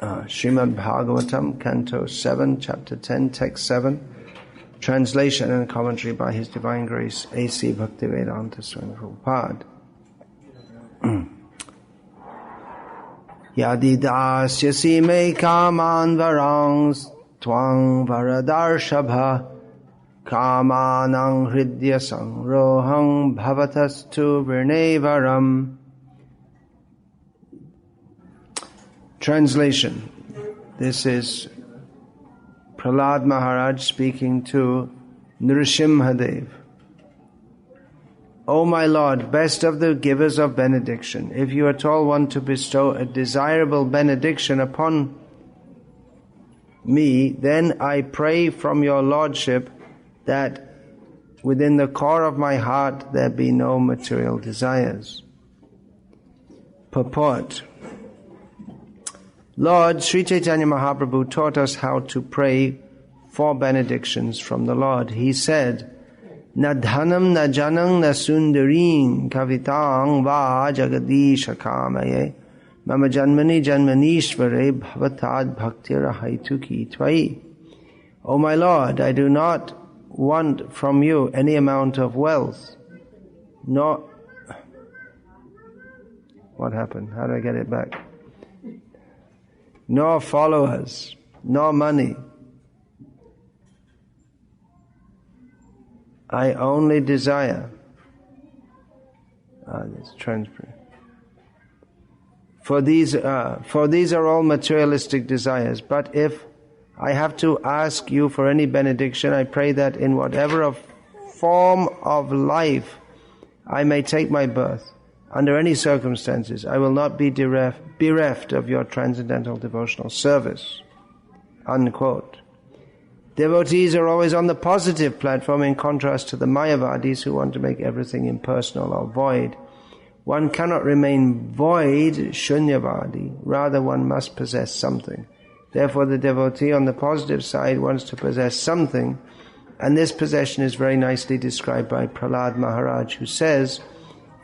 Srimad Bhagavatam, Canto 7, Chapter 10, Text 7, translation and commentary by His Divine Grace, A.C. Bhaktivedanta Swami Prabhupada. Yadidasyasi me kaman varangs twang varadarshabha kamanang hridya sangrohang bhavatastu virnevaram. Translation. This is Prahlad Maharaj speaking to Nrsimhadev. O my Lord, best of the givers of benediction, if you at all want to bestow a desirable benediction upon me, then I pray from your Lordship that within the core of my heart there be no material desires. Purport. Lord Sri Chaitanya Mahaprabhu taught us how to pray for benedictions from the Lord. He said, Na dhanam na janam na sundarim kavitang va jagadisha kamaye mama janmani janmanishvare bhavatad bhaktira haituki tvai. O my Lord, I do not want from you any amount of wealth, nor... What happened? How do I get it back? Nor followers, nor money. I only desire. That's transparent. For these are all materialistic desires. But if I have to ask you for any benediction, I pray that in whatever form of life I may take my birth, under any circumstances, I will not be bereft of your transcendental devotional service. Unquote. Devotees are always on the positive platform in contrast to the Mayavadis who want to make everything impersonal or void. One cannot remain void, shunyavadi, rather one must possess something. Therefore the devotee on the positive side wants to possess something, and this possession is very nicely described by Prahlad Maharaj, who says,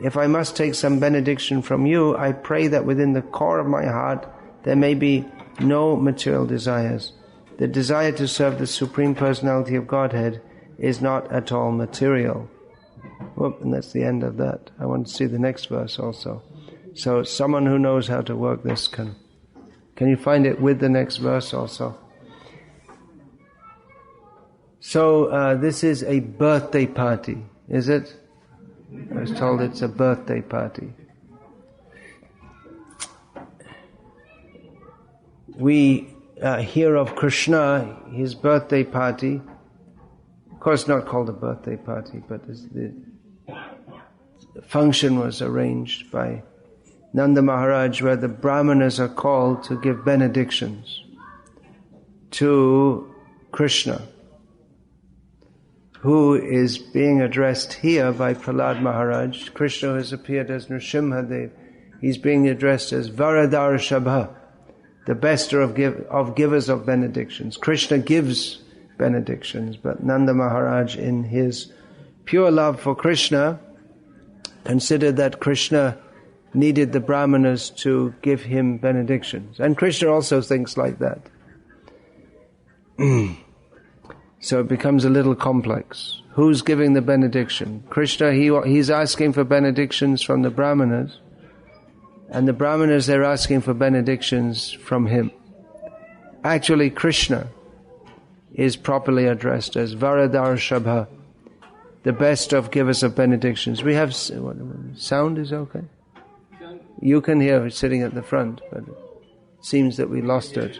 if I must take some benediction from you, I pray that within the core of my heart there may be no material desires. The desire to serve the Supreme Personality of Godhead is not at all material. Whoop, and that's the end of that. I want to see the next verse also. So someone who knows how to work this can you find it with the next verse also? So this is a birthday party, is it? I was told it's a birthday party. We hear of Krishna, his birthday party. Of course not called a birthday party, but the function was arranged by Nanda Maharaj, where the Brahmanas are called to give benedictions to Krishna, who is being addressed here by Prahlad Maharaj. Krishna has appeared as Nrsimhadev. He's being addressed as Varadarshabha, the bester of givers of benedictions. Krishna gives benedictions, but Nanda Maharaj, in his pure love for Krishna, considered that Krishna needed the Brahmanas to give him benedictions. And Krishna also thinks like that. So it becomes a little complex. Who's giving the benediction? Krishna, he's asking for benedictions from the Brahmanas, and the Brahmanas, they're asking for benedictions from him. Actually, Krishna is properly addressed as Varadarshabha, the best of givers of benedictions. We have... Sound is okay? You can hear it sitting at the front, but it seems that we lost it.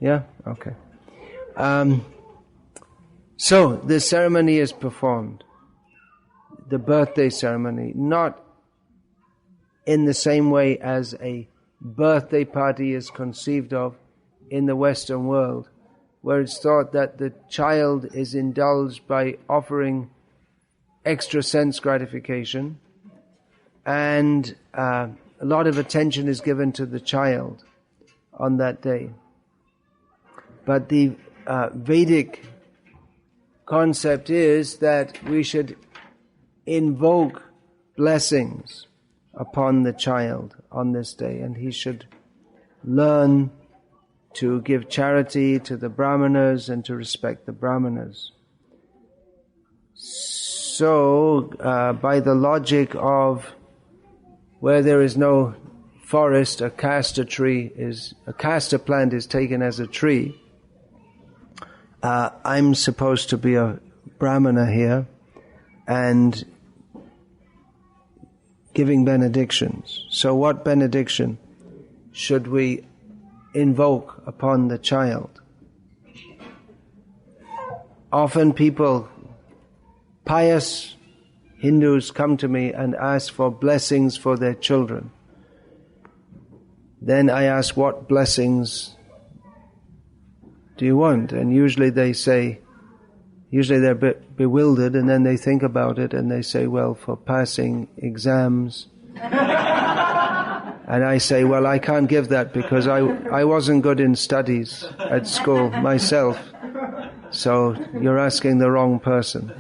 Yeah? Okay. So, the ceremony is performed. The birthday ceremony, not in the same way as a birthday party is conceived of in the Western world, where it's thought that the child is indulged by offering extra sense gratification, and a lot of attention is given to the child on that day. But the Vedic concept is that we should invoke blessings upon the child on this day, and he should learn to give charity to the brahmanas and to respect the brahmanas. So, by the logic of where there is no forest, a castor plant is taken as a tree. I'm supposed to be a brahmana here and giving benedictions. So what benediction should we invoke upon the child? Often pious Hindus come to me and ask for blessings for their children. Then I ask, what blessings do you want? And usually they're a bit bewildered, and then they think about it and they say, well, for passing exams. And I say, well, I can't give that because I wasn't good in studies at school myself. So you're asking the wrong person.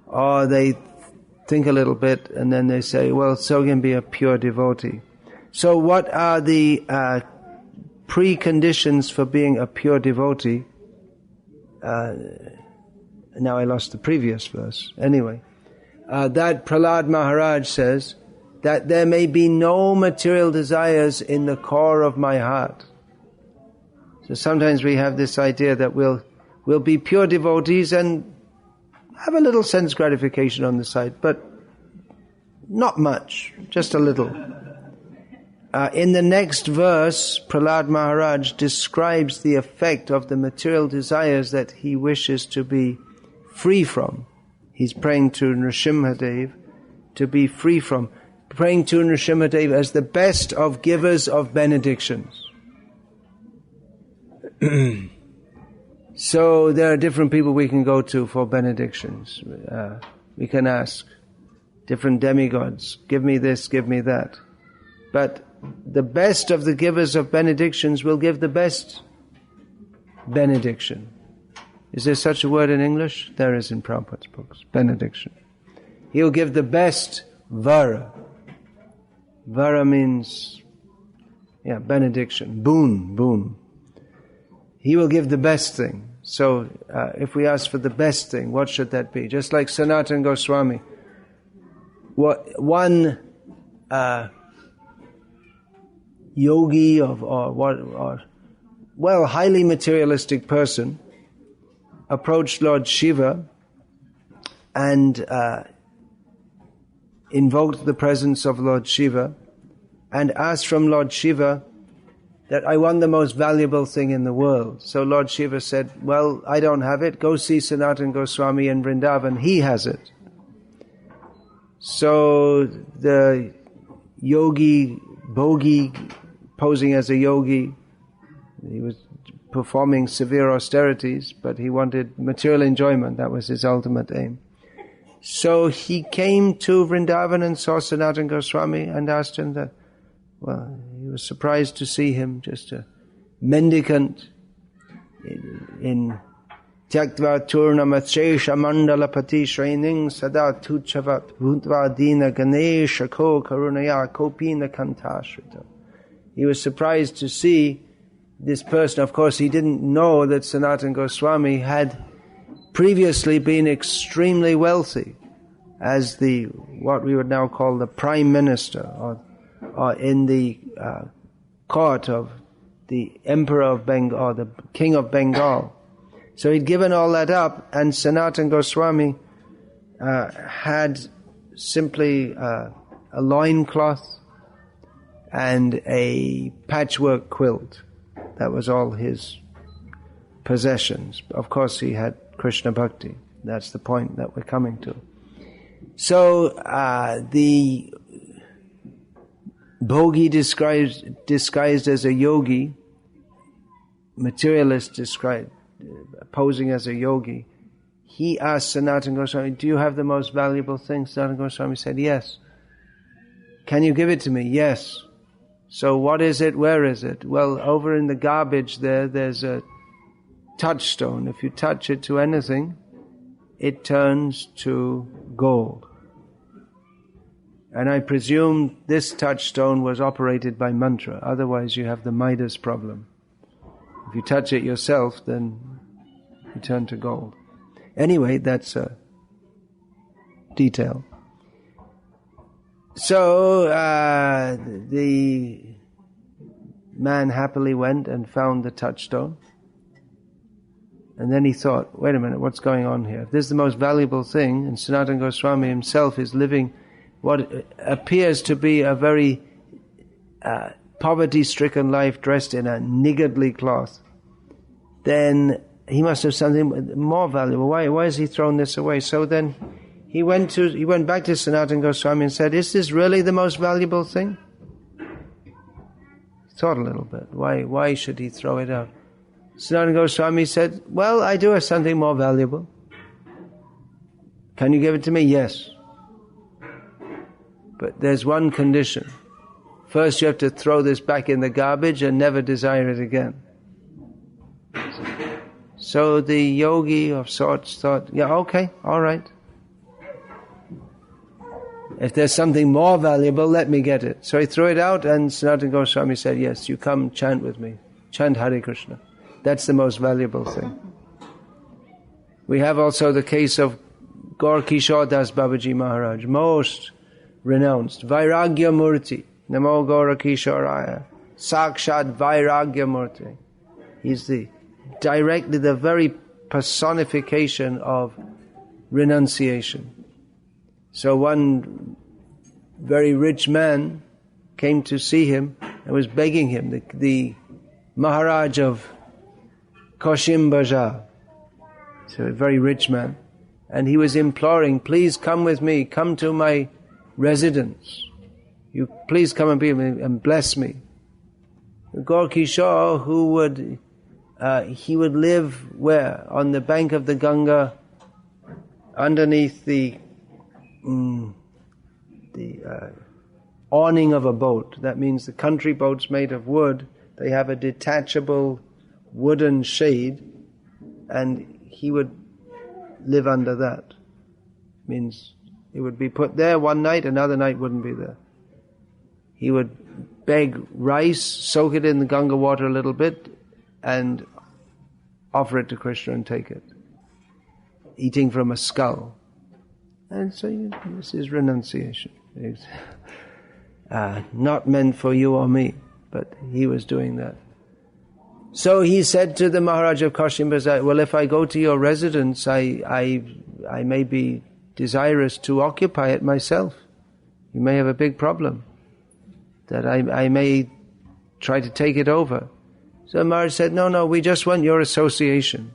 Or they think a little bit and then they say, well, so you can be a pure devotee. So what are the preconditions for being a pure devotee? Now I lost the previous verse. Anyway, that Prahlad Maharaj says that there may be no material desires in the core of my heart. So sometimes we have this idea that we'll be pure devotees and have a little sense gratification on the side, but not much, just a little. In the next verse, Prahlad Maharaj describes the effect of the material desires that he wishes to be free from. He's praying to Nrsimhadev to be free from. Praying to Nrsimhadev as the best of givers of benedictions. So there are different people we can go to for benedictions. We can ask different demigods, give me this, give me that. But the best of the givers of benedictions will give the best benediction. Is there such a word in English? There is in Prabhupada's books. Benediction. He will give the best vara. Vara means, benediction. Boon. He will give the best thing. So if we ask for the best thing, what should that be? Just like Sanatana Goswami. One yogi highly materialistic person approached Lord Shiva and invoked the presence of Lord Shiva and asked from Lord Shiva that I want the most valuable thing in the world. So Lord Shiva said, well, I don't have it. Go see Sanatana Goswami in Vrindavan. He has it. So the yogi, Bhogi, posing as a yogi, he was performing severe austerities, but he wanted material enjoyment. That was his ultimate aim. So he came to Vrindavan and saw Sanatana Goswami and asked him that, he was surprised to see him, just a mendicant in Tyaktva Turna Matsesha Mandalapati Shrening Sada Tuchavat Bhuntva Dina Ganesha Ko Karunaya Kopina Kantashrita. He was surprised to see this person. Of course, he didn't know that Sanatana Goswami had previously been extremely wealthy as what we would now call the Prime Minister, or in the court of the Emperor of Bengal, or the King of Bengal. So he'd given all that up, and Sanatana Goswami had simply a loincloth and a patchwork quilt. That was all his possessions. Of course, he had Krishna Bhakti. That's the point that we're coming to. So the Bhogi disguised as a yogi, materialist posing as a yogi, he asked Sanatana Goswami, do you have the most valuable thing? Sanatana Goswami said, yes. Can you give it to me? Yes. So what is it? Where is it? Well, over in the garbage there's a touchstone. If you touch it to anything, it turns to gold. And I presume this touchstone was operated by mantra. Otherwise you have the Midas problem. If you touch it yourself, then you turn to gold. Anyway, that's a detail. So the man happily went and found the touchstone. And then he thought, wait a minute, what's going on here? If this is the most valuable thing, and Sanatana Goswami himself is living what appears to be a very poverty-stricken life, dressed in a niggardly cloth, then he must have something more valuable. Why has he thrown this away? So then he went back to Sanatana Goswami and said, is this really the most valuable thing? He thought a little bit. Why should he throw it out? Sanatana Goswami said, well, I do have something more valuable. Can you give it to me? Yes. But there's one condition. First you have to throw this back in the garbage and never desire it again. So the yogi of sorts thought, yeah, okay, all right. If there's something more valuable, let me get it. So he threw it out, and Sanatana Goswami said, yes, you come chant with me. Chant Hare Krishna. That's the most valuable thing. We have also the case of Gaur Kishore Das Babaji Maharaj, most renounced. Vairagya Murti. Namo Gaura Kishoraya. Sakshat Vairagya Murti. He's directly the very personification of renunciation. So one very rich man came to see him and was begging him, the Maharaj of Koshim Bajar, so a very rich man, and he was imploring, please come with me, come to my residence. You please come and be with me and bless me. Gaur Kishore, he would live where? On the bank of the Ganga, underneath the awning of a boat. That means the country boats made of wood, they have a detachable wooden shade, and he would live under that. Means it would be put there one night, another night wouldn't be there. He would beg rice, soak it in the Ganga water a little bit, and offer it to Krishna and take it. Eating from a skull. And so this is renunciation. It's not meant for you or me, but he was doing that. So he said to the Maharaj of Koshim Bajar, well, if I go to your residence, I may be desirous to occupy it myself. You may have a big problem, that I may try to take it over. So Maharaj said, no, we just want your association.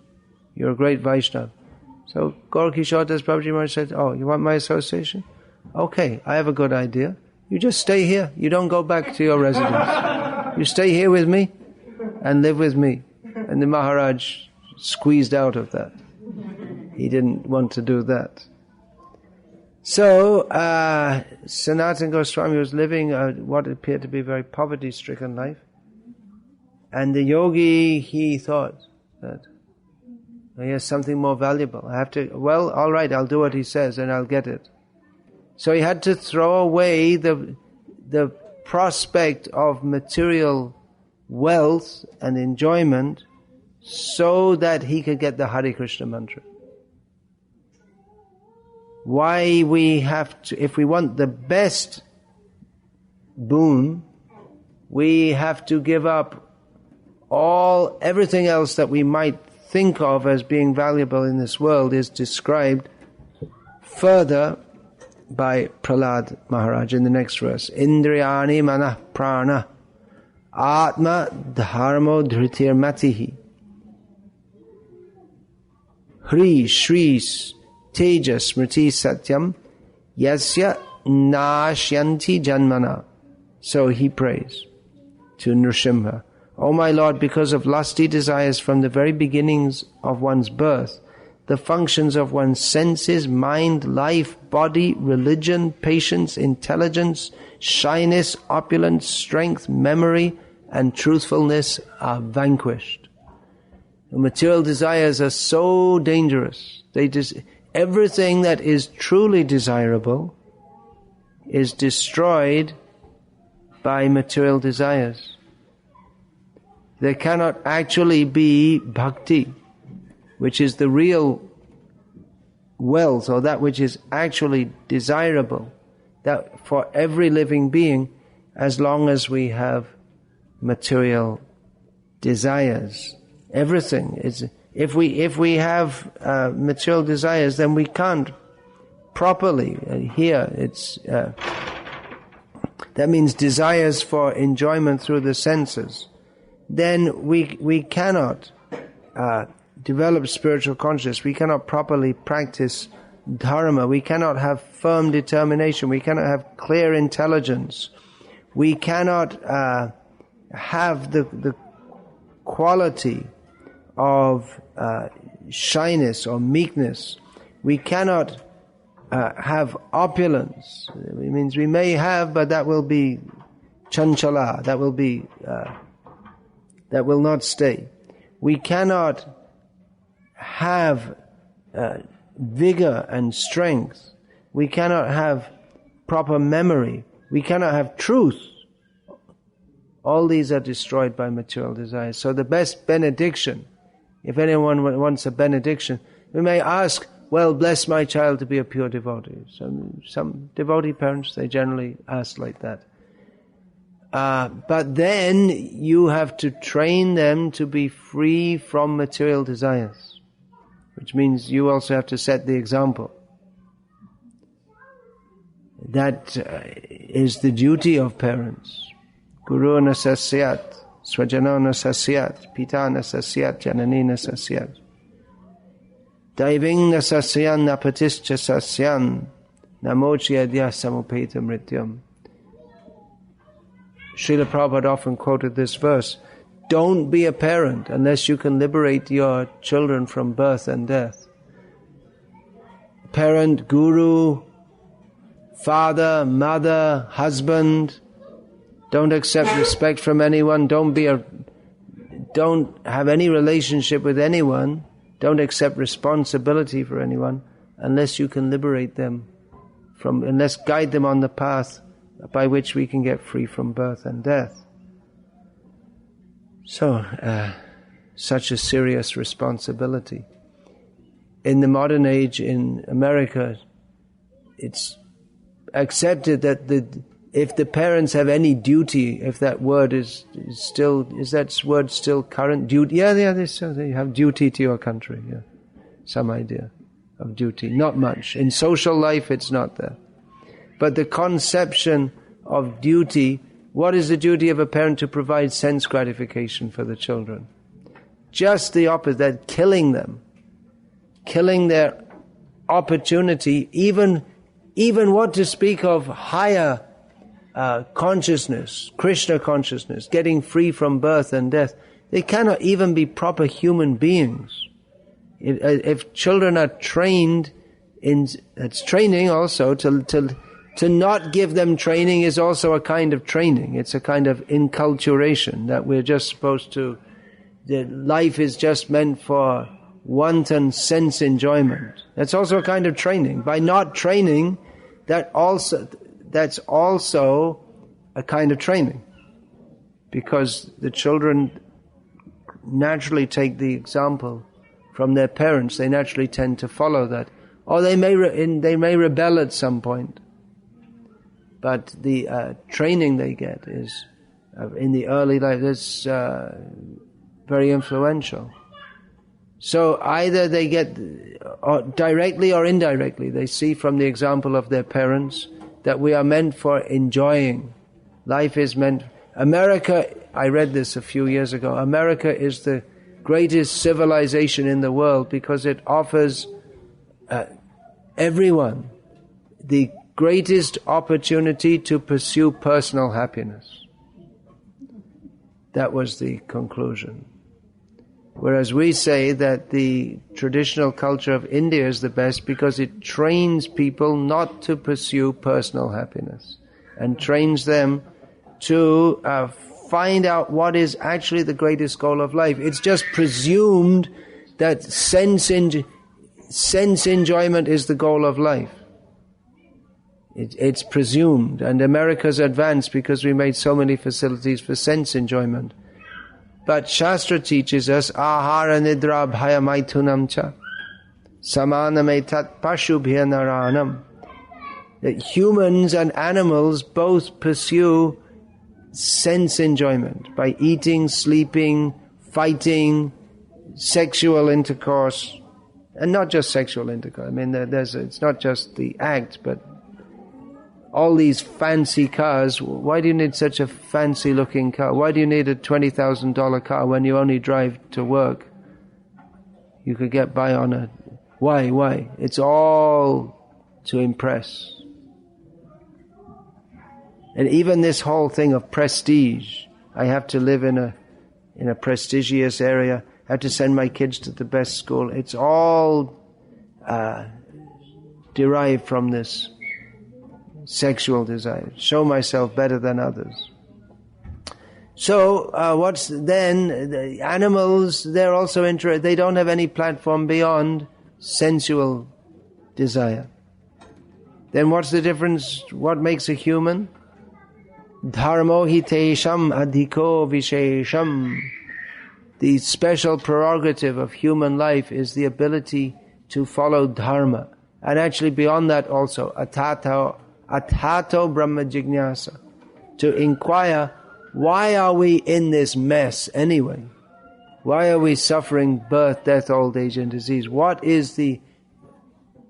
You're a great Vaishnava. So Gaur Kishore Das Babaji Maharaj said, oh, you want my association? Okay, I have a good idea. You just stay here. You don't go back to your residence. You stay here with me and live with me. And the Maharaj squeezed out of that. He didn't want to do that. So Sanatana Goswami was living what appeared to be a very poverty-stricken life. And the yogi, he thought that he has something more valuable. I have to, well, all right, I'll do what he says and I'll get it. So he had to throw away the prospect of material wealth and enjoyment so that he could get the Hare Krishna mantra. Why we have to, if we want the best boon, we have to give up everything else that we might think of as being valuable in this world is described further by Prahlad Maharaj in the next verse. Indriyani manah prana atma dharmo dhritir matihi hri shri teja smriti satyam yasya nashyanti janmana. So he prays to Nrsimha, O my Lord, because of lusty desires from the very beginnings of one's birth, the functions of one's senses, mind, life, body, religion, patience, intelligence, shyness, opulence, strength, memory, and truthfulness are vanquished. The material desires are so dangerous. Everything that is truly desirable is destroyed by material desires. There cannot actually be bhakti, which is the real wealth, or that which is actually desirable, that for every living being, as long as we have material desires. Everything is, if we have material desires, then we can't properly, here it's that means desires for enjoyment through the senses, then we cannot develop spiritual consciousness, we cannot properly practice dharma, we cannot have firm determination, we cannot have clear intelligence, we cannot have the quality of shyness or meekness, we cannot have opulence. It means we may have, but that will be chanchala, that will be that will not stay. We cannot have vigor and strength. We cannot have proper memory. We cannot have truth. All these are destroyed by material desires. So the best benediction, if anyone wants a benediction, we may ask, well, bless my child to be a pure devotee. Some devotee parents, they generally ask like that. But then you have to train them to be free from material desires, which means you also have to set the example. That is the duty of parents. Guru na sasyat, swajano na sasyat, pita na sasyat, janani na sasyat. Daiving na sasyan na patischa sasyan, namochi adya samupeta mrityam. Srila Prabhupada often quoted this verse, don't be a parent unless you can liberate your children from birth and death. Parent, guru, father, mother, husband, don't accept respect from anyone, don't have any relationship with anyone, don't accept responsibility for anyone unless you can liberate them unless guide them on the path by which we can get free from birth and death. So, such a serious responsibility. In the modern age in America, it's accepted that if the parents have any duty, if that word is that word still current? Duty? Yeah, they have duty to your country. Yeah, some idea of duty. Not much. In social life, it's not there. But the conception of duty, what is the duty of a parent? To provide sense gratification for the children. Just the opposite, that killing them. Killing their opportunity, even what to speak of higher consciousness, Krishna consciousness, getting free from birth and death. They cannot even be proper human beings. If children are trained it's training also, to not give them training is also a kind of training. It's a kind of inculturation that we're just supposed to, that life is just meant for wanton sense enjoyment. That's also a kind of training. By not training, that's also a kind of training. Because the children naturally take the example from their parents. They naturally tend to follow that. Or they may rebel at some point. But the training they get is, in the early life, is very influential. So either they get, directly or indirectly, they see from the example of their parents that we are meant for enjoying. Life is meant... America, I read this a few years ago, America is the greatest civilization in the world because it offers everyone the greatest opportunity to pursue personal happiness. That was the conclusion. Whereas we say that the traditional culture of India is the best because it trains people not to pursue personal happiness and trains them to find out what is actually the greatest goal of life. It's just presumed that sense enjoyment is the goal of life. It's presumed. And America's advanced because we made so many facilities for sense enjoyment. But Shastra teaches us, ahara nidra bhaya maitunam cha samanam etat pashubhya naranam, that humans and animals both pursue sense enjoyment by eating, sleeping, fighting, sexual intercourse, and not just sexual intercourse. I mean, it's not just the act, but all these fancy cars. Why do you need such a fancy looking car? Why do you need a $20,000 car when you only drive to work? You could get by on a... Why? It's all to impress. And even this whole thing of prestige, I have to live in a prestigious area, I have to send my kids to the best school. It's all derived from this sexual desire. Show myself better than others. So, what's then? The animals, they're also interested. They don't have any platform beyond sensual desire. Then what's the difference? What makes a human? Dharmo hitesham adhiko vishesham. The special prerogative of human life is the ability to follow dharma. And actually beyond that also, atato brahma jignasa. To inquire, why are we in this mess anyway? Why are we suffering birth, death, old age and disease? What is the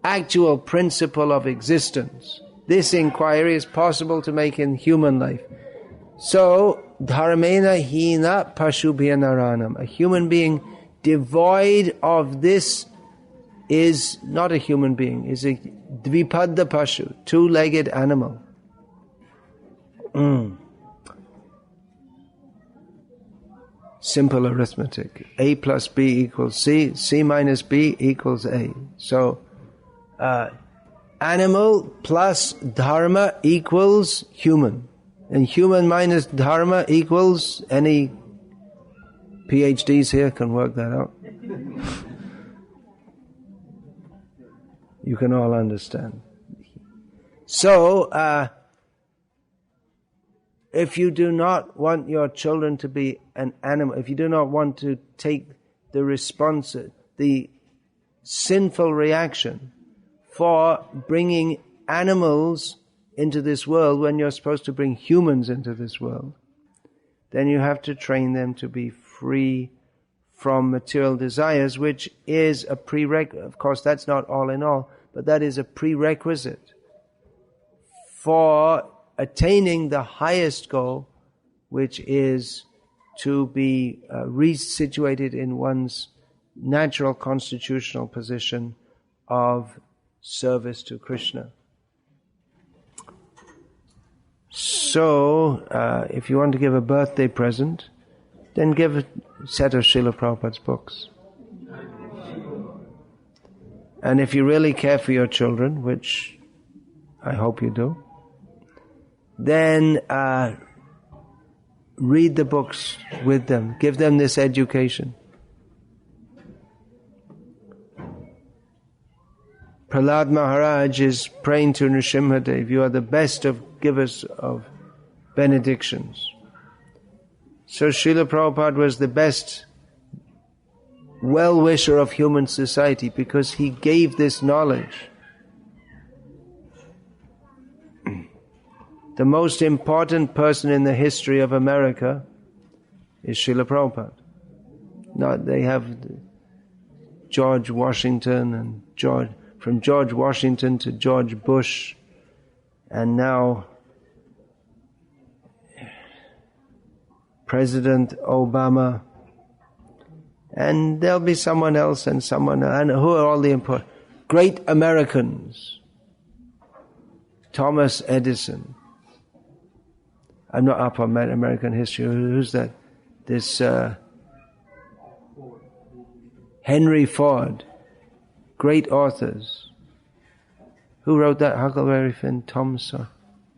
actual principle of existence? This inquiry is possible to make in human life. So, dharmena hina pashubhya naranam. A human being devoid of this is not a human being, is a dvipadda pashu, two-legged animal. Simple arithmetic. A plus B equals C, C minus B equals A. So, animal plus dharma equals human. And human minus dharma equals, any PhDs here can work that out. You can all understand. So, if you do not want your children to be an animal, if you do not want to take the sinful reaction for bringing animals into this world when you're supposed to bring humans into this world, then you have to train them to be free from material desires, which is a prerequisite. Of course, that's not all in all, but that is a prerequisite for attaining the highest goal, which is to be resituated in one's natural constitutional position of service to Krishna. So, if you want to give a birthday present, then give a set of Srila Prabhupada's books. And if you really care for your children, which I hope you do, then read the books with them. Give them this education. Prahlad Maharaj is praying to Nrsimhadev, you are the best of givers of benedictions. So Srila Prabhupada was the best well-wisher of human society because he gave this knowledge. The most important person in the history of America is Srila Prabhupada. Now they have George Washington and from George Washington to George Bush, and now President Obama, and there'll be someone else and someone else. And who are all the important? Great Americans. Thomas Edison. I'm not up on American history. Who's that? This Henry Ford. Great authors. Who wrote that? Huckleberry Finn, Tom Sawyer.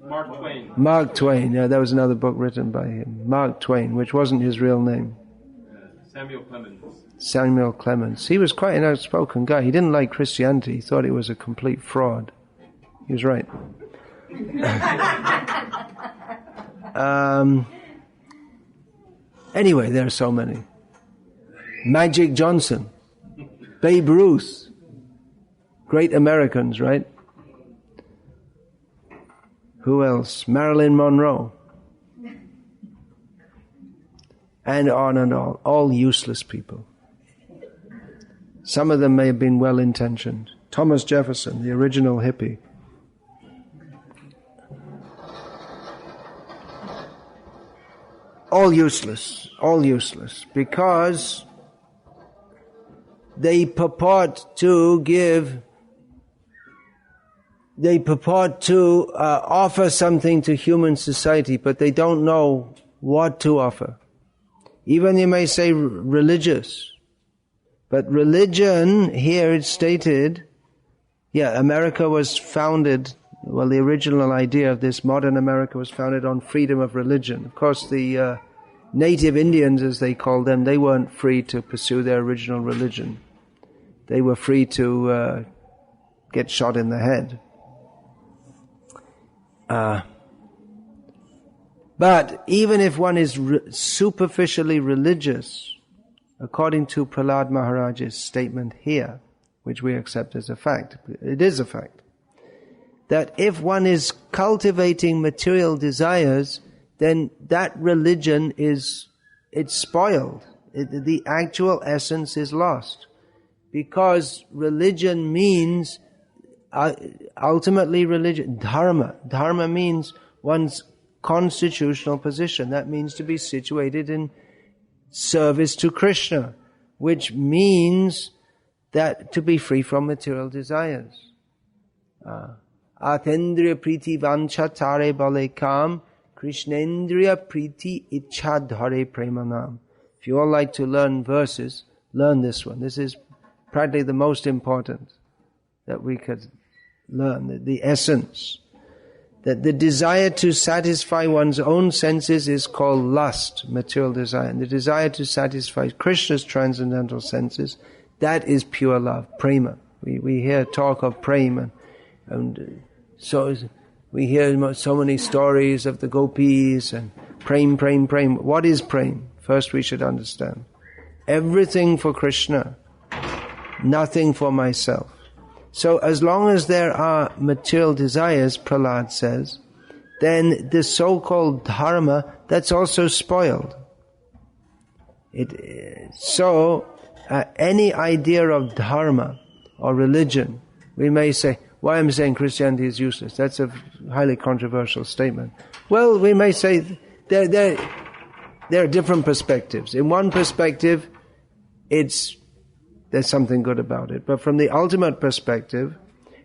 Mark Twain. Mark Twain. Yeah, that was another book written by him. Mark Twain, which wasn't his real name. Samuel Clemens. Samuel Clemens. He was quite an outspoken guy. He didn't like Christianity. He thought it was a complete fraud. He was right. Anyway, there are so many. Magic Johnson, Babe Ruth, great Americans, right? Who else? Marilyn Monroe. And on, all useless people. Some of them may have been well-intentioned. Thomas Jefferson, the original hippie. All useless, because they purport to offer something to human society, but they don't know what to offer. Even you may say religious, but religion, here it's stated, America was founded, the original idea of this modern America was founded on freedom of religion. Of course, the native Indians, as they called them, they weren't free to pursue their original religion. They were free to get shot in the head. But even if one is superficially religious, according to Prahlad Maharaj's statement here, which we accept as a fact, it is a fact, that if one is cultivating material desires, then that religion it's spoiled. The actual essence is lost. Because religion means, ultimately religion, dharma. Dharma means one's constitutional position. That means to be situated in service to Krishna, which means that to be free from material desires. Atendriya priti vancha tare bale kam, Krishnendriya priti ichha dhare premanam. If you all like to learn verses, learn this one. This is practically the most important that we could learn, the essence. That the desire to satisfy one's own senses is called lust, material desire. And the desire to satisfy Krishna's transcendental senses, that is pure love, prema. We hear talk of prema, and so we hear so many stories of the gopis and prem. What is prem? First we should understand. Everything for Krishna, nothing for myself. So as long as there are material desires, Prahlad says, then the so-called dharma, that's also spoiled. Any idea of dharma or religion, we may say, why I'm saying Christianity is useless. That's a highly controversial statement. Well, we may say there are different perspectives. In one perspective, there's something good about it. But from the ultimate perspective,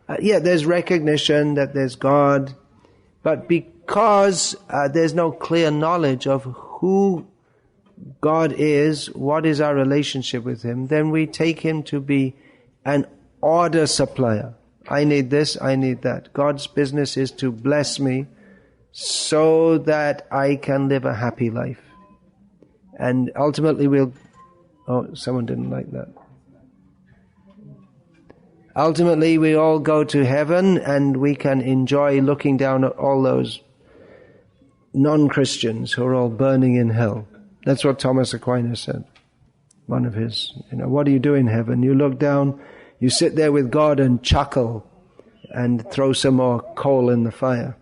there's recognition that there's God, but because there's no clear knowledge of who God is, what is our relationship with Him, then we take Him to be an order supplier. I need this, I need that. God's business is to bless me so that I can live a happy life. And ultimately someone didn't like that. Ultimately, we all go to heaven and we can enjoy looking down at all those non-Christians who are all burning in hell. That's what Thomas Aquinas said. One of his, what do you do in heaven? You look down, you sit there with God and chuckle and throw some more coal in the fire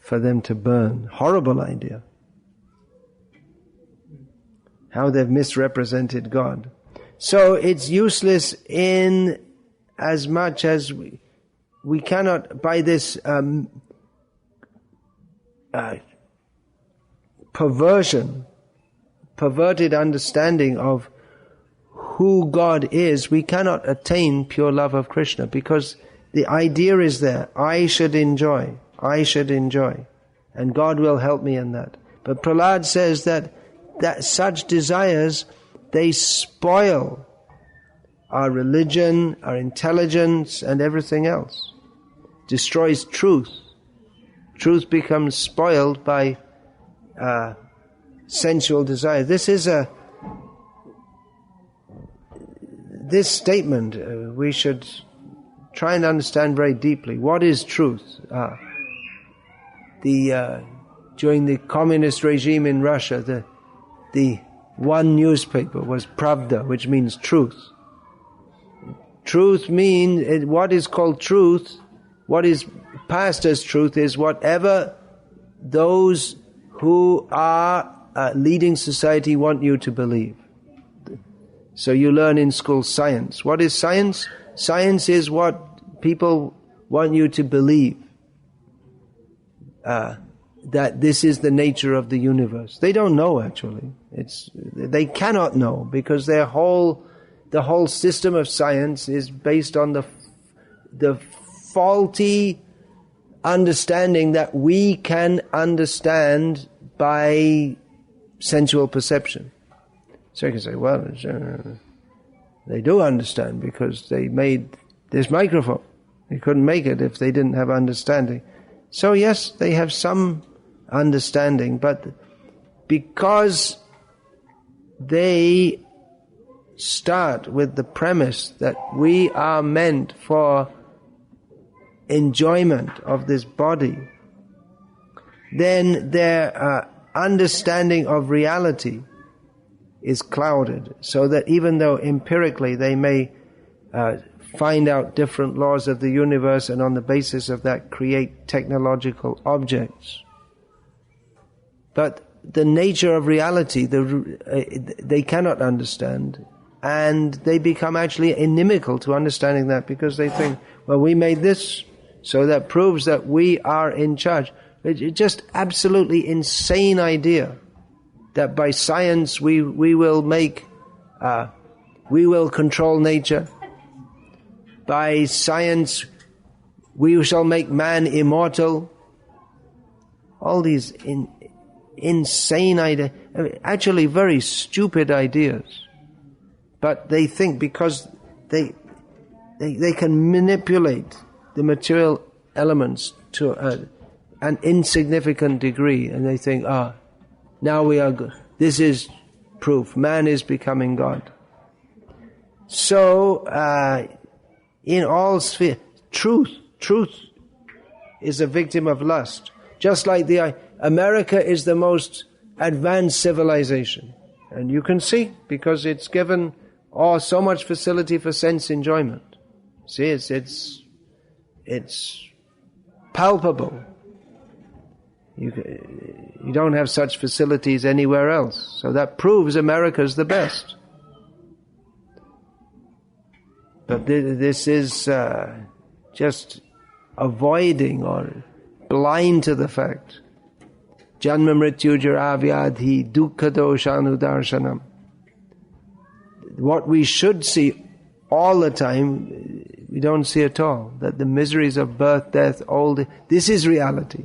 for them to burn. Horrible idea. How they've misrepresented God. So it's useless in as much as we cannot, by this perverted understanding of who God is, we cannot attain pure love of Krishna, because the idea is there, I should enjoy, and God will help me in that. But Prahlad says that such desires, they spoil our religion, our intelligence, and everything else. Destroys truth. Truth becomes spoiled by sensual desire. This statement we should try and understand very deeply. What is truth? during the communist regime in Russia, the one newspaper was Pravda, which means truth. Truth means, what is called truth, what is passed as truth is whatever those who are leading society want you to believe. So you learn in school science. What is science? Science is what people want you to believe. That this is the nature of the universe. They don't know actually. They cannot know because the whole system of science is based on the faulty understanding that we can understand by sensual perception. So you can say, well, they do understand because they made this microphone. They couldn't make it if they didn't have understanding. So yes, they have some understanding, but because they start with the premise that we are meant for enjoyment of this body, then their understanding of reality is clouded, so that even though empirically they may find out different laws of the universe and on the basis of that create technological objects, but the nature of reality they cannot understand, and they become actually inimical to understanding that, because they think, well, we made this, so that proves that we are in charge. It's just absolutely insane idea that by science we will control nature. By science we shall make man immortal. All these insane ideas, actually very stupid ideas. But they think because they can manipulate the material elements to an insignificant degree, and they think, now we are good. This is proof. Man is becoming God. So, in all spheres, truth is a victim of lust. Just like America is the most advanced civilization. And you can see, because it's given so much facility for sense enjoyment. See, it's palpable. You don't have such facilities anywhere else. So that proves America's the best. But this is just avoiding or blind to the fact. Janma mrityu jara vyadhi dukkha doshanu darshanam. What we should see all the time, we don't see at all. That the miseries of birth, death, old age, this is reality.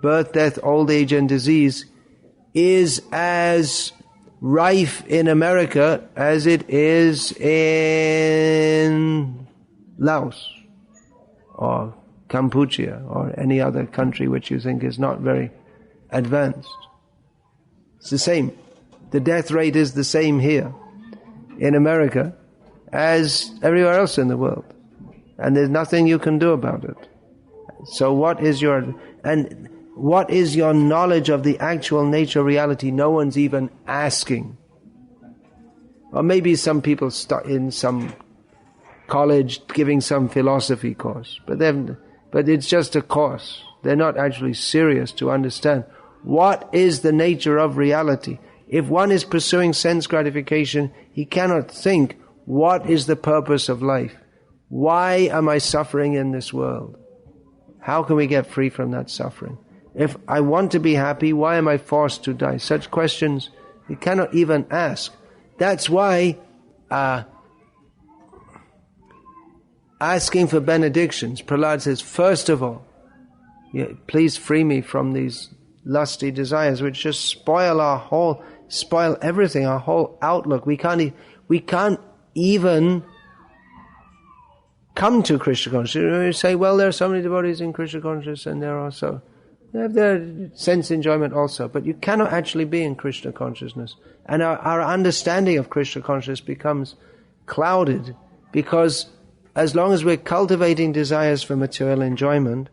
Birth, death, old age and disease is as rife in America as it is in Laos or Cambodia or any other country which you think is not very advanced. It's the same. The death rate is the same here in America as everywhere else in the world. And there's nothing you can do about it. So what is your knowledge of the actual nature of reality? No one's even asking. Or maybe some people start in some college giving some philosophy course, but it's just a course. They're not actually serious to understand what is the nature of reality. If one is pursuing sense gratification, he cannot think, what is the purpose of life? Why am I suffering in this world? How can we get free from that suffering? If I want to be happy, why am I forced to die? Such questions you cannot even ask. That's why asking for benedictions, Prahlad says, first of all, please free me from these lusty desires which just spoil everything, our whole outlook. We can't even come to Krishna consciousness. You say, well, there are so many devotees in Krishna consciousness, and there are also they have their sense enjoyment also, but you cannot actually be in Krishna consciousness. And our understanding of Krishna consciousness becomes clouded, because as long as we're cultivating desires for material enjoyment,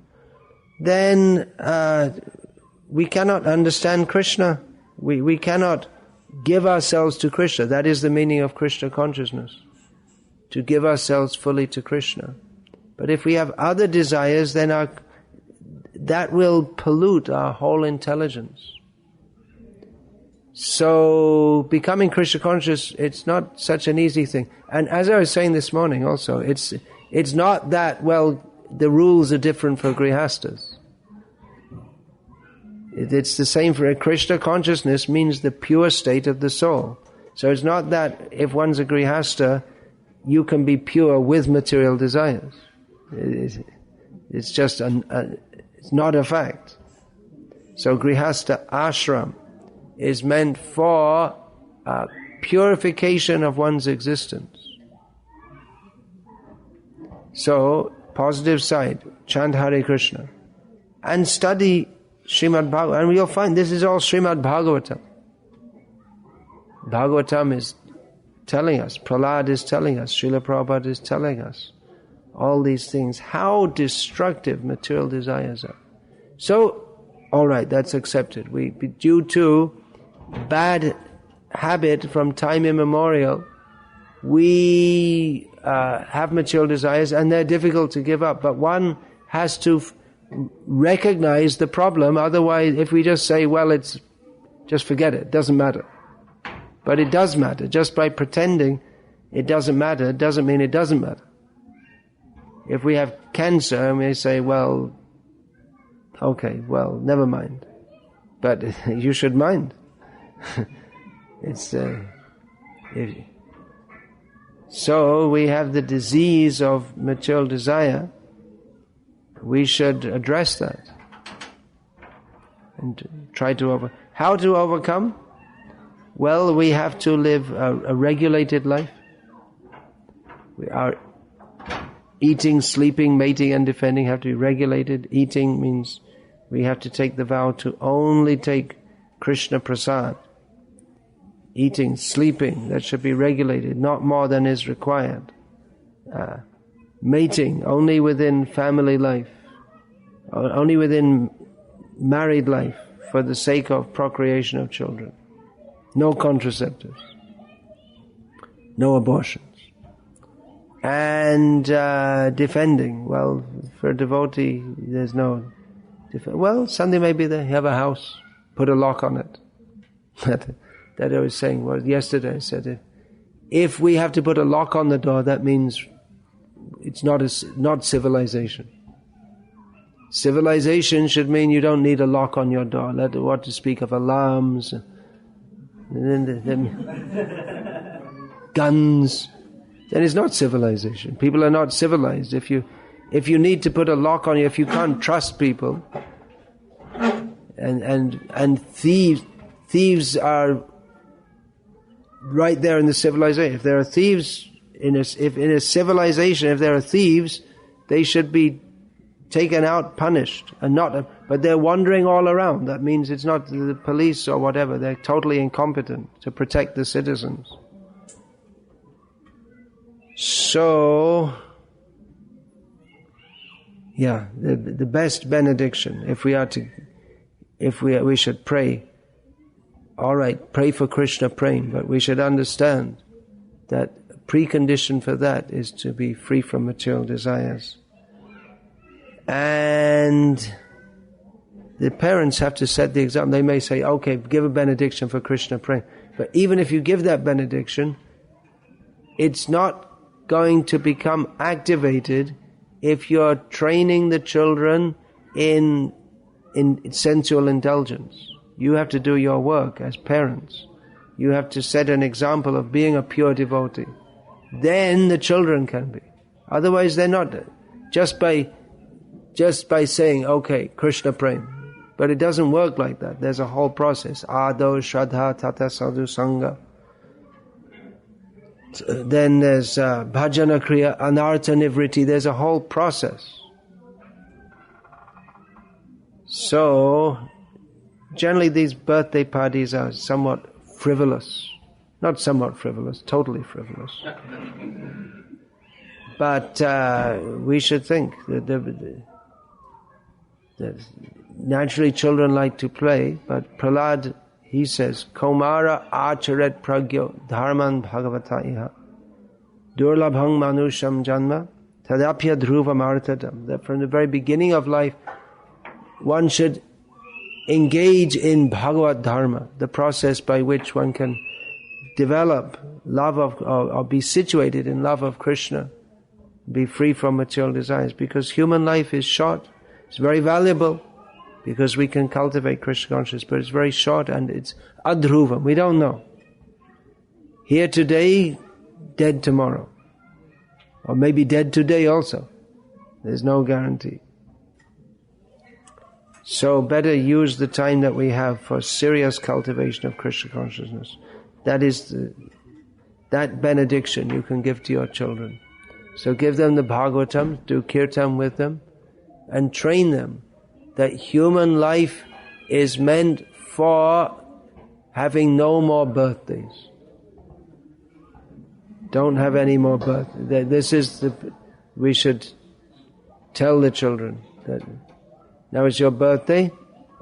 then we cannot understand Krishna. We cannot give ourselves to Krishna. That is the meaning of Krishna consciousness, to give ourselves fully to Krishna. But if we have other desires, then that will pollute our whole intelligence. So becoming Krishna conscious, it's not such an easy thing. And as I was saying this morning also, it's not that, well, the rules are different for grihastas. It's the same for Krishna consciousness means the pure state of the soul. So it's not that if one's a grihasta, you can be pure with material desires. It's just it's not a fact. So grihasta ashram is meant for purification of one's existence. So, positive side, chant Hare Krishna and study Srimad Bhagavatam, and you'll find this is all Srimad Bhagavatam. Bhagavatam is telling us, Prahlad is telling us, Srila Prabhupada is telling us all these things, how destructive material desires are. So, alright, that's accepted. Due to bad habit from time immemorial, we have material desires and they're difficult to give up. But one has to recognize the problem. Otherwise, if we just say, well, just forget it doesn't matter. But it does matter. Just by pretending it doesn't matter, it doesn't mean it doesn't matter. If we have cancer and we say, well, okay, well, never mind. But you should mind. So we have the disease of material desire. We should address that and try to how to overcome? Well, we have to live a regulated life. Our eating, sleeping, mating and defending have to be regulated. Eating means we have to take the vow to only take Krishna Prasad. Eating, sleeping, that should be regulated, not more than is required. Mating, only within family life, only within married life, for the sake of procreation of children. No contraceptives, no abortions. And defending, well, for a devotee, there's no... Well, Sunday may be there, you have a house, put a lock on it. That I was saying was yesterday. I said, if we have to put a lock on the door, that means it's not civilization. Civilization should mean you don't need a lock on your door. What to speak of alarms, and then guns. Then it's not civilization. People are not civilized. If you need to put a lock on you, if you can't trust people, and thieves are right there in the civilization. If there are thieves in a civilization, if there are thieves, they should be taken out, punished, and not. But they're wandering all around. That means it's not the police or whatever. They're totally incompetent to protect the citizens. So, yeah, the best benediction. If we should pray. All right, pray for Krishna praying, but we should understand that a precondition for that is to be free from material desires. And the parents have to set the example. They may say, okay, give a benediction for Krishna praying. But even if you give that benediction, it's not going to become activated if you're training the children in sensual indulgence. You have to do your work as parents. You have to set an example of being a pure devotee. Then the children can be. Otherwise they're not. Just by saying, okay, Krishna praying. But it doesn't work like that. There's a whole process. Ado, Shraddha, Tata, Sadhu, Sangha. Then there's Bhajana Kriya, Anartha Nivriti. There's a whole process. So, generally these birthday parties are somewhat frivolous. Not somewhat frivolous, totally frivolous. But we should think that Naturally, children like to play, but Prahlad, he says, Kaumara acharet pragyo dharman bhagavata iha durlabhang manusham janma tadapya dhruva martadam. That from the very beginning of life, one should engage in Bhagavad Dharma, the process by which one can develop love of, or be situated in love of Krishna, be free from material desires. Because human life is short, it's very valuable, because we can cultivate Krishna consciousness, but it's very short and it's adhruva, we don't know. Here today, dead tomorrow. Or maybe dead today also. There's no guarantee. So better use the time that we have for serious cultivation of Krishna consciousness. That is that benediction you can give to your children. So give them the Bhagavatam, do kirtan with them, and train them that human life is meant for having no more birthdays. Don't have any more birthdays. We should tell the children that now it's your birthday,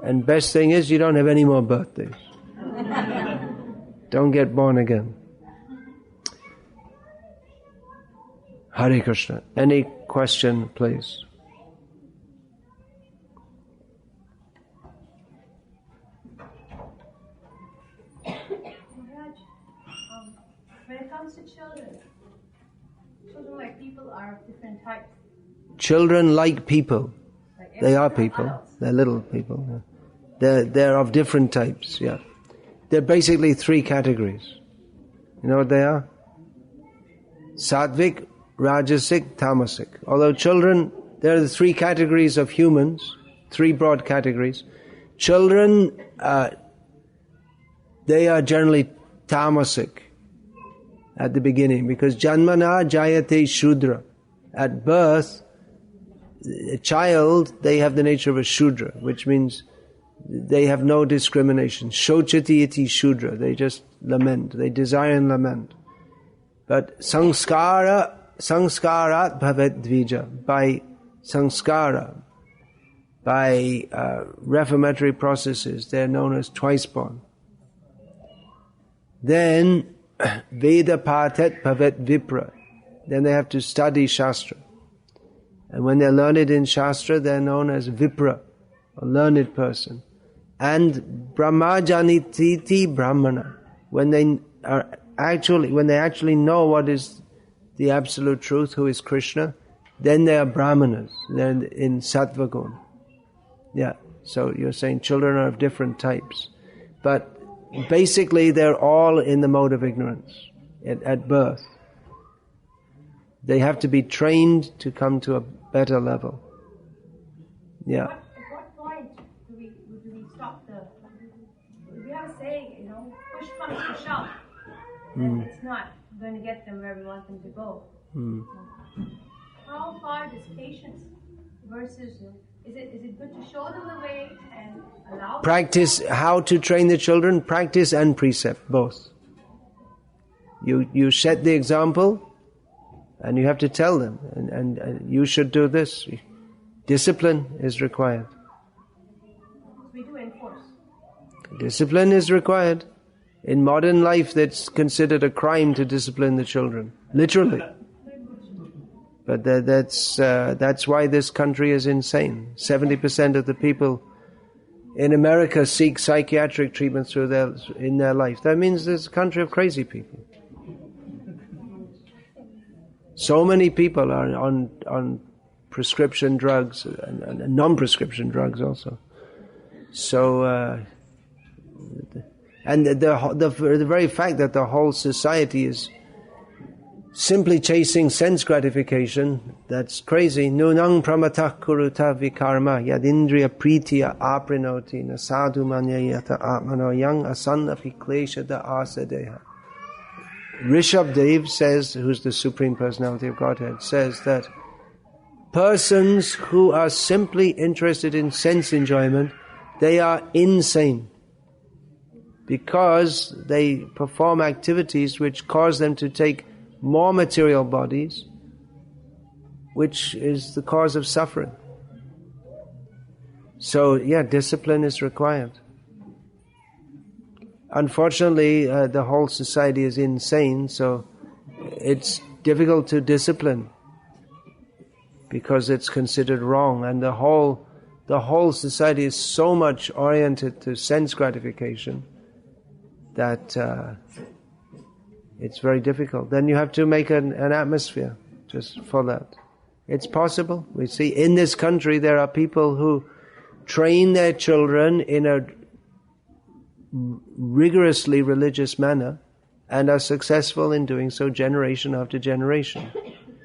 and best thing is you don't have any more birthdays. Don't get born again. Hare Krishna. Any question, please? When it comes to children like people are of different types. Children like people. They are people. They're little people. Yeah. They're of different types. Yeah, they're basically three categories. You know what they are? Sattvic, Rajasic, Tamasic. Although children, there are the three categories of humans, three broad categories. Children, they are generally Tamasic at the beginning, because Janmana Jayate Shudra. At birth, a child, they have the nature of a Shudra, which means they have no discrimination. Shochati iti Shudra. They just lament. They desire and lament. But sanskarat bhavet dvija. By sanskara, by reformatory processes, they are known as twice born. Then Veda patet bhavet vipra. Then they have to study Shastra. And when they're learned in Shastra, they're known as Vipra, a learned person. And Brahmajanititi Brahmana. When they actually know what is the absolute truth, who is Krishna, then they are Brahmanas. They're in Sattva Gun. Yeah. So you're saying children are of different types. But basically they're all in the mode of ignorance at birth. They have to be trained to come to a better level. Yeah. At what point do we stop we have a saying, push comes to shove. And it's not going to get them where we want them to go. How far does patience versus, is it good to show them the way and allow them? Practice how to train the children, practice and precept, both. You set the example, and you have to tell them, and you should do this. Discipline is required. We do enforce. Discipline is required. In modern life, that's considered a crime to discipline the children, literally. But that's why this country is insane. 70% of the people in America seek psychiatric treatment in their life. That means this is a country of crazy people. So many people are on prescription drugs and non-prescription drugs also. So, and the very fact that the whole society is simply chasing sense gratification, that's crazy. Nunang pramatah kuruta vikarma yadindriya pritiya aprinoti na sadhu manyayata atmano yang asannapi kleshada asadeha. Rishabh Dev says, who's the Supreme Personality of Godhead, says that persons who are simply interested in sense enjoyment, they are insane, because they perform activities which cause them to take more material bodies, which is the cause of suffering. So, discipline is required. Unfortunately, the whole society is insane, so it's difficult to discipline because it's considered wrong, and the whole society is so much oriented to sense gratification that it's very difficult. Then you have to make an atmosphere just for that. It's possible. We see in this country there are people who train their children in a rigorously religious manner and are successful in doing so generation after generation,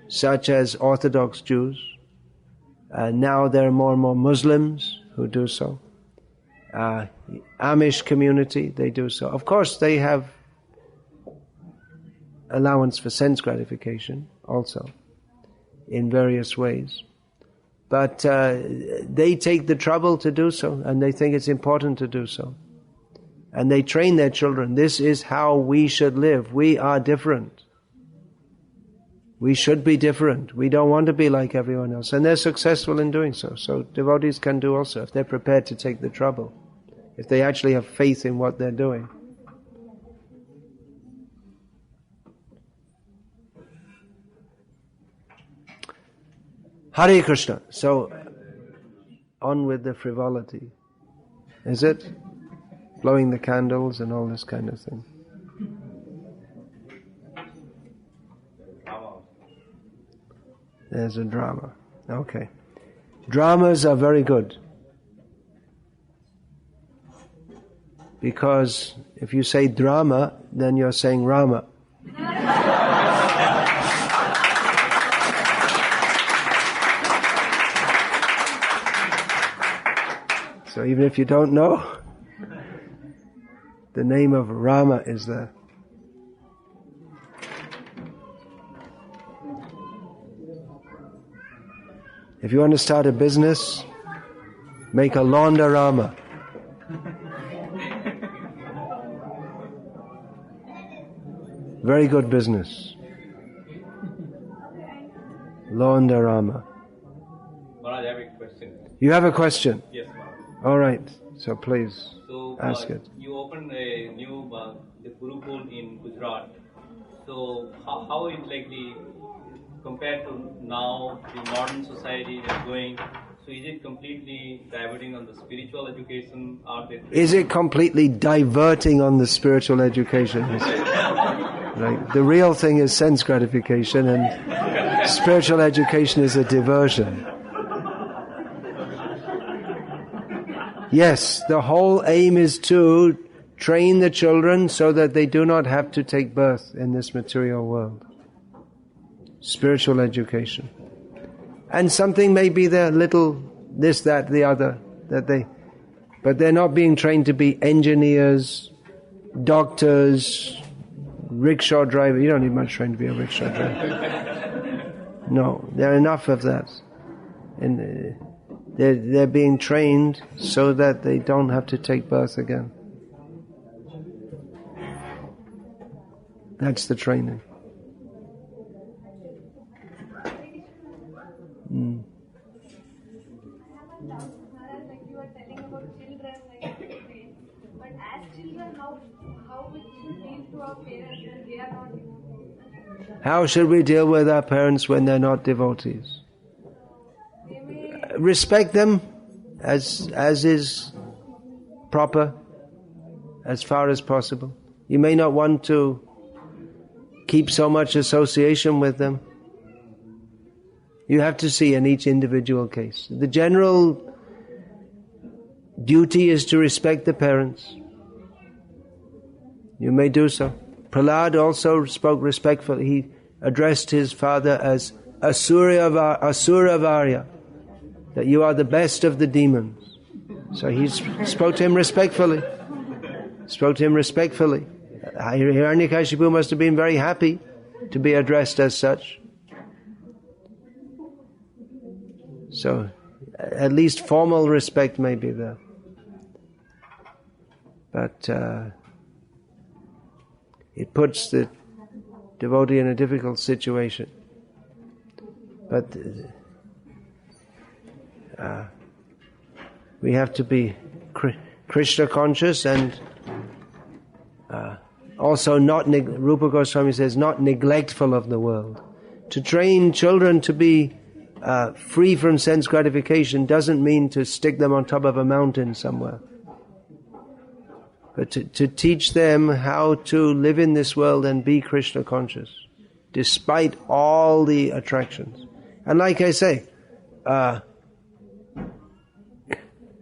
such as Orthodox Jews. Now there are more and more Muslims who do so. Amish community, they do so. Of course, they have allowance for sense gratification also in various ways. But they take the trouble to do so, and they think it's important to do so. And they train their children. This is how we should live. We are different. We should be different. We don't want to be like everyone else. And they're successful in doing so. So devotees can do also, if they're prepared to take the trouble. If they actually have faith in what they're doing. Hare Krishna. So, on with the frivolity. Is it? Blowing the candles and all this kind of thing. There's a drama. Okay. Dramas are very good. Because if you say drama, then you're saying Rama. So even if you don't know, the name of Rama is there. If you want to start a business, make a Laundarama. Very good business. Laundarama. Maharaj, I have a question. You have a question? Yes, Maharaj. All right. So please ask it. You opened a new the Gurukul in Gujarat. So how is likely compared to now the modern society is going? So is it completely diverting on the spiritual education? Is it completely diverting on the spiritual education? Right. The real thing is sense gratification, and spiritual education is a diversion. Yes, the whole aim is to train the children so that they do not have to take birth in this material world. Spiritual education. And something may be there, little this, that, the other, but they're not being trained to be engineers, doctors, rickshaw drivers. You don't need much training to be a rickshaw driver. No, there are enough of that. And they're being trained so that they don't have to take birth again. That's the training. Like you were telling about children, but as children, how we should deal to our parents when they are not devotees? How should we deal with our parents when they're not devotees? Respect them as is proper, as far as possible. You may not want to keep so much association with them. You have to see in each individual case. The general duty is to respect the parents. You may do so. Prahlad also spoke respectfully. He addressed his father as Asura Varya, that you are the best of the demons. So he spoke to him respectfully. Hiranyakashipu must have been very happy to be addressed as such. So, at least formal respect may be there. But it puts the devotee in a difficult situation. But We have to be Krishna conscious and also not, Rupa Goswami says, not neglectful of the world. To train children to be free from sense gratification doesn't mean to stick them on top of a mountain somewhere. But to teach them how to live in this world and be Krishna conscious, despite all the attractions. And like I say,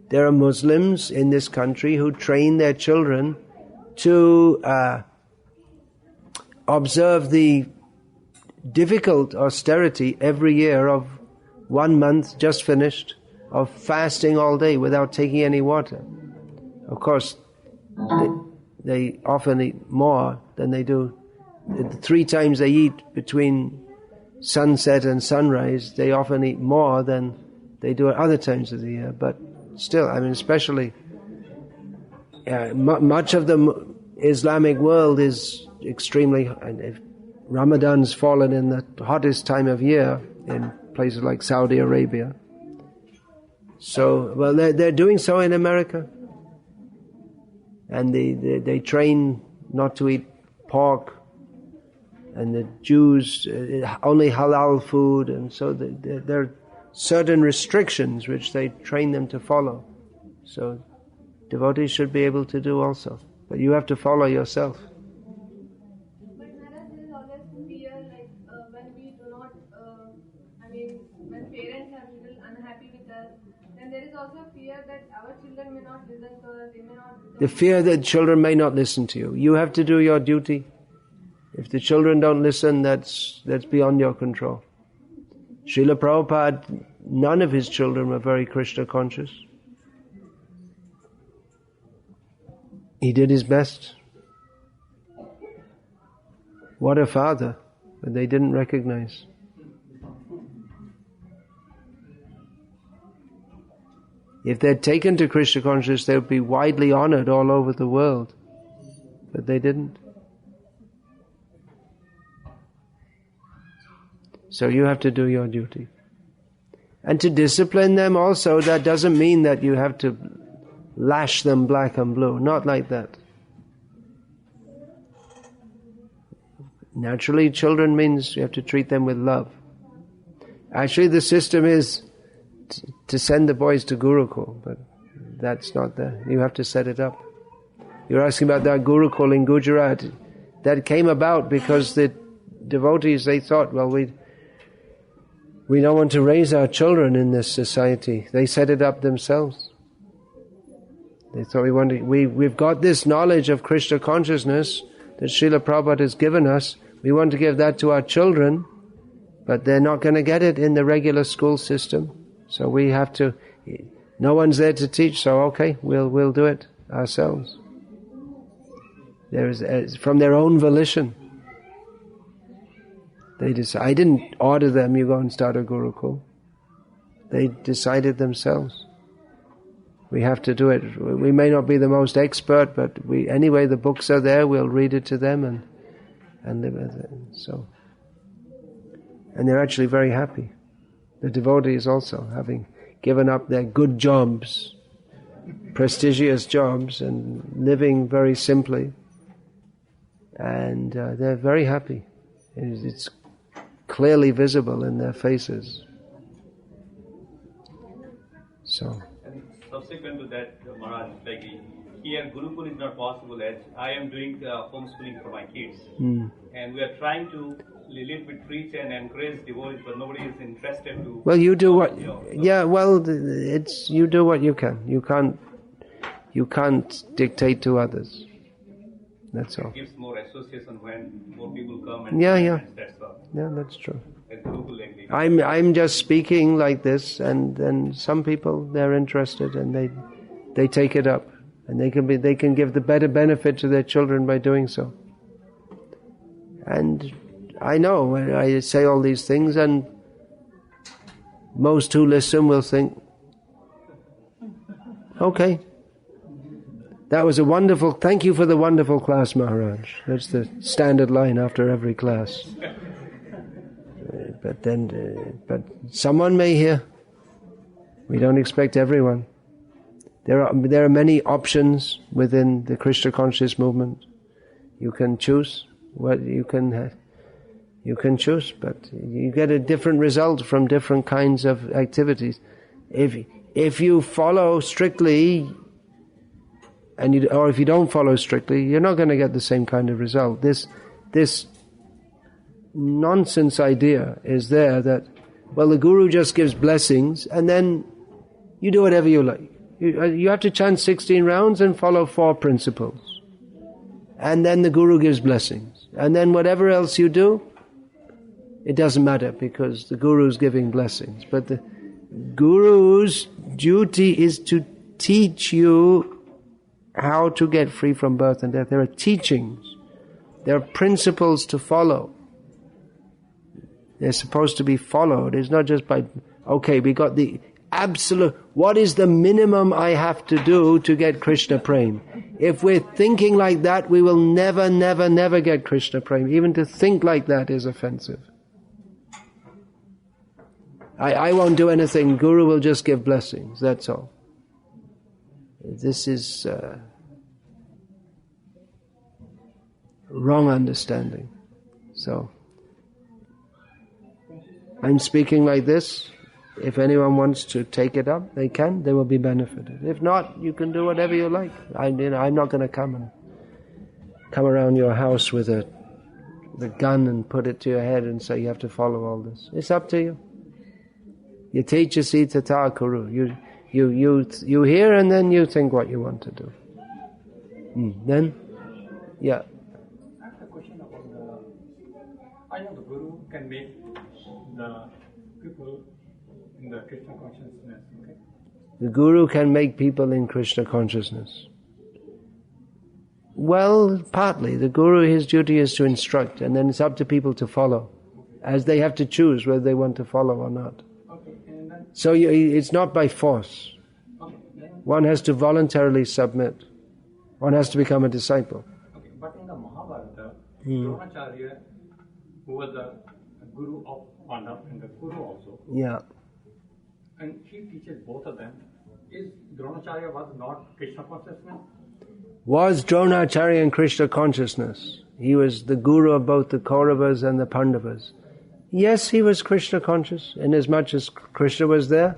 there are Muslims in this country who train their children to observe the difficult austerity every year of 1 month just finished of fasting all day without taking any water. Of course, they often eat more than they do. The 3 times they eat between sunset and sunrise, they often eat more than they do at other times of the year. But still, I mean, especially much of the Islamic world is extremely. If Ramadan's fallen in the hottest time of year in places like Saudi Arabia. So, well, they're doing so in America. And they train not to eat pork, and the Jews only halal food, and so there are certain restrictions which they train them to follow. So devotees should be able to do also, but you have to follow yourself. But Maharaj, there is always fear, like when we do not, when parents are little unhappy with us, then there is also fear that our children may not listen to us, they may not. The fear that children may not listen to you. You have to do your duty. If the children don't listen, that's beyond your control. Srila Prabhupada, none of his children were very Krishna conscious. He did his best. What a father, but they didn't recognize. If they'd taken to Krishna consciousness, they would be widely honored all over the world. But they didn't. So you have to do your duty. And to discipline them also, that doesn't mean that you have to lash them black and blue. Not like that. Naturally, children means you have to treat them with love. Actually, the system is to send the boys to Gurukul, but that's not there. You have to set it up. You're asking about that Gurukul in Gujarat. That came about because the devotees, they thought, well, we don't want to raise our children in this society. They set it up themselves. They thought we've got this knowledge of Krishna consciousness that Srila Prabhupada has given us. We want to give that to our children, but they're not going to get it in the regular school system. So we have to, no one's there to teach, so okay, we'll do it ourselves. From their own volition. They decide. I didn't order them, you go and start a Gurukul. They decided themselves. We have to do it. We may not be the most expert, but anyway, the books are there, we'll read it to them and live with it. So, and they're actually very happy. The devotees also, having given up their good jobs, prestigious jobs, and living very simply, and they're very happy. It's clearly visible in their faces. So. And subsequent to that, Maharaj, like here Gurukul is not possible as I am doing homeschooling for my kids. And we are trying to little bit preach and encourage devotees, but nobody is interested to. Well, you do what? Yeah, well, you do what you can. You can't dictate to others. That's all. It gives more association when more people come and yeah. That's all. Yeah, that's true. Like I'm just speaking like this, and then some people, they're interested and they take it up, and they can give the better benefit to their children by doing so. And I know when I say all these things, and most who listen will think, okay, that was thank you for the wonderful class, Maharaj. That's the standard line after every class. But someone may hear. We don't expect everyone. There are many options within the Krishna conscious movement. You can choose what you can choose, but you get a different result from different kinds of activities. If you follow strictly, or if you don't follow strictly, you're not going to get the same kind of result. This nonsense idea is there that, well, the Guru just gives blessings and then you do whatever you like. You have to chant 16 rounds and follow 4 principles. And then the Guru gives blessings. And then whatever else you do, it doesn't matter because the Guru is giving blessings. But the Guru's duty is to teach you how to get free from birth and death. There are teachings. There are principles to follow. They're supposed to be followed. It's not just by, okay, we got the absolute, what is the minimum I have to do to get Krishna Prem? If we're thinking like that, we will never, never, never get Krishna Prem. Even to think like that is offensive. I won't do anything. Guru will just give blessings. That's all. This is wrong understanding. So, I'm speaking like this. If anyone wants to take it up, they can. They will be benefited. If not, you can do whatever you like. I'm not going to come around your house with a gun and put it to your head and say you have to follow all this. It's up to you. Yatechasi tata kuru. You hear and then you think what you want to do. Then, yeah. I have a question about I know the Guru can make the people in the Krishna consciousness, okay? The Guru can make people in Krishna consciousness. Well, partly. The Guru, his duty is to instruct, and then it's up to people to follow, as they have to choose whether they want to follow or not. Okay, and then, So it's not by force. okay, then, One has to voluntarily submit. One has to become a disciple. okay, but in the Mahabharata, Dronacharya, who was the Guru of Pandav and the Guru also, Yeah. and he teaches both of them. Is Dronacharya was not Krishna consciousness? Was Dronacharya in Krishna consciousness? He was the Guru of both the Kauravas and the Pandavas. Yes, he was Krishna conscious, in as much as Krishna was there.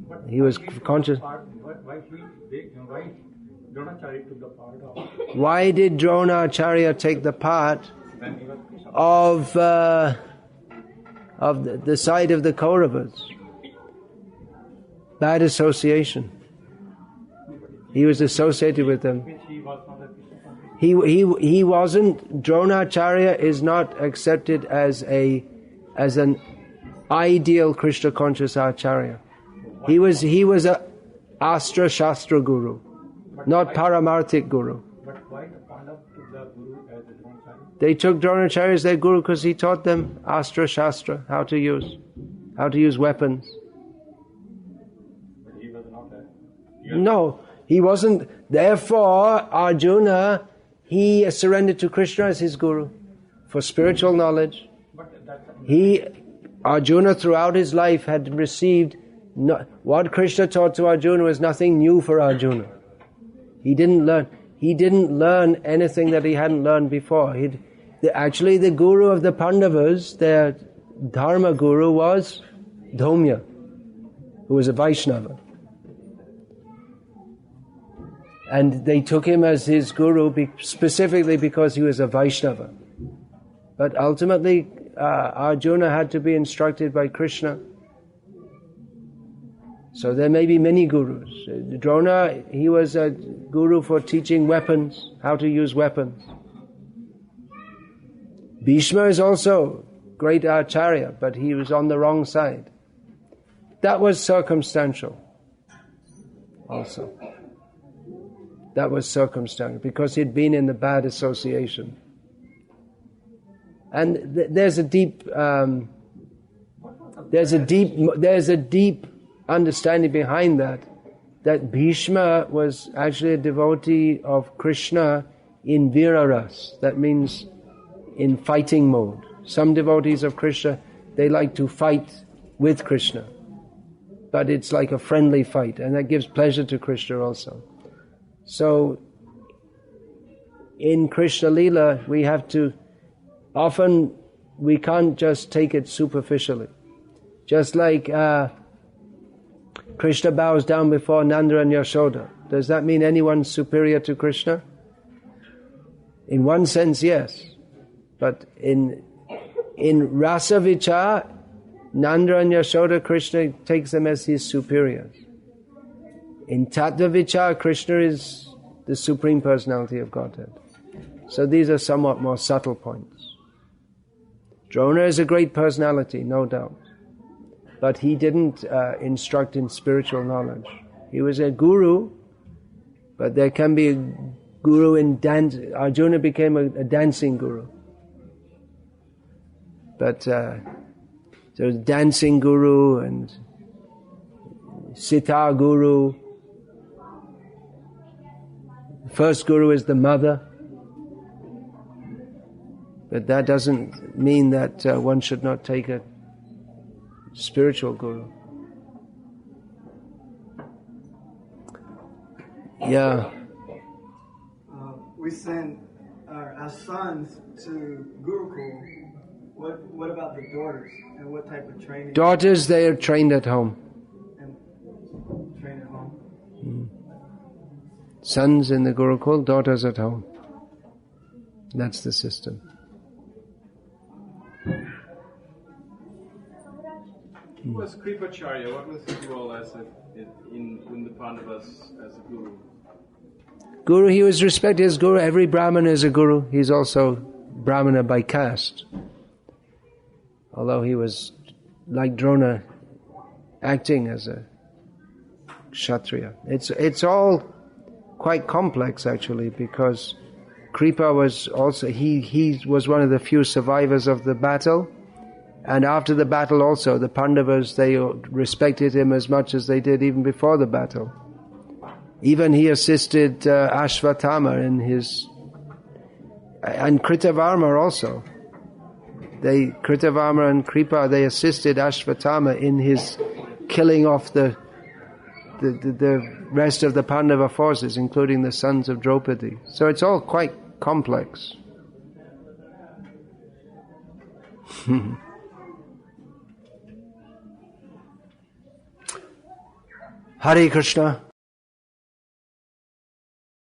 But He was why took conscious. the part- Why Dronacharya took the part of Why did Dronacharya take the part when he was Krishna? of the side of the Kauravas? Bad association. He was associated with them. Which he was not a Krishna consciousness. He wasn't. Dronacharya is not accepted as an ideal Krishna conscious acharya. He was a Astra Shastra Guru, not Paramarthik Guru. But why the Pandav took the Guru as a Dronacharya? They took Dronacharya as their Guru because he taught them Astra Shastra, how to use weapons. But he was not a... No, he wasn't. Therefore, Arjuna, he surrendered to Krishna as his Guru for spiritual knowledge. But that's... Arjuna throughout his life had received, what Krishna taught to Arjuna was nothing new for Arjuna. He didn't learn anything that he hadn't learned before. Actually, the Guru of the Pandavas, their Dharma Guru was Dhaumya, who was a Vaishnava. And they took him as his Guru specifically because he was a Vaishnava. But ultimately, Arjuna had to be instructed by Krishna. So there may be many gurus. Drona, he was a guru for teaching weapons, how to use weapons. Bhishma is also great acharya, but he was on the wrong side. That was circumstantial also. That was circumstantial because he'd been in the bad association. And there's a deep understanding behind that Bhishma was actually a devotee of Krishna in Viraras. That means in fighting mode. Some devotees of Krishna, they like to fight with Krishna. but it's like a friendly fight, and that gives pleasure to Krishna also. So, in Krishna Leela, we have to, often we can't just take it superficially. Just like Krishna bows down before Nanda and Yashoda. Does that mean anyone's superior to Krishna? In one sense, yes. But in Rasa Vichar, Nanda and Yashoda, Krishna takes them as his superiors. In Tattva Vichar, Krishna is the Supreme Personality of Godhead. So these are somewhat more subtle points. Drona is a great personality, no doubt. But he didn't instruct in spiritual knowledge. He was a guru, but there can be a guru in dance. Arjuna became a dancing guru. But there's dancing guru and sitar guru. First guru is the mother. But that doesn't mean that one should not take a spiritual guru. Yeah. We send our sons to Gurukul. What about the daughters? And what type of training? Daughters, they are trained at home. And trained at home. Sons in the Gurukul, daughters at home. That's the system. Who was Kripacharya? What was his role as in the Pandavas as a guru? Guru, he was respected as guru. Every Brahmana is a guru. He's also Brahmana by caste. Although he was, like Drona, acting as a Kshatriya. It's all quite complex actually, because Kripa was also, he was one of the few survivors of the battle. And after the battle also, the Pandavas, they respected him as much as they did even before the battle. Even he assisted Ashvatthama in his... And Kritavarma also. Kritavarma and Kripa, they assisted Ashvatthama in his killing off the rest of the Pandava forces, including the sons of Draupadi. So it's all quite complex. Hare Krishna.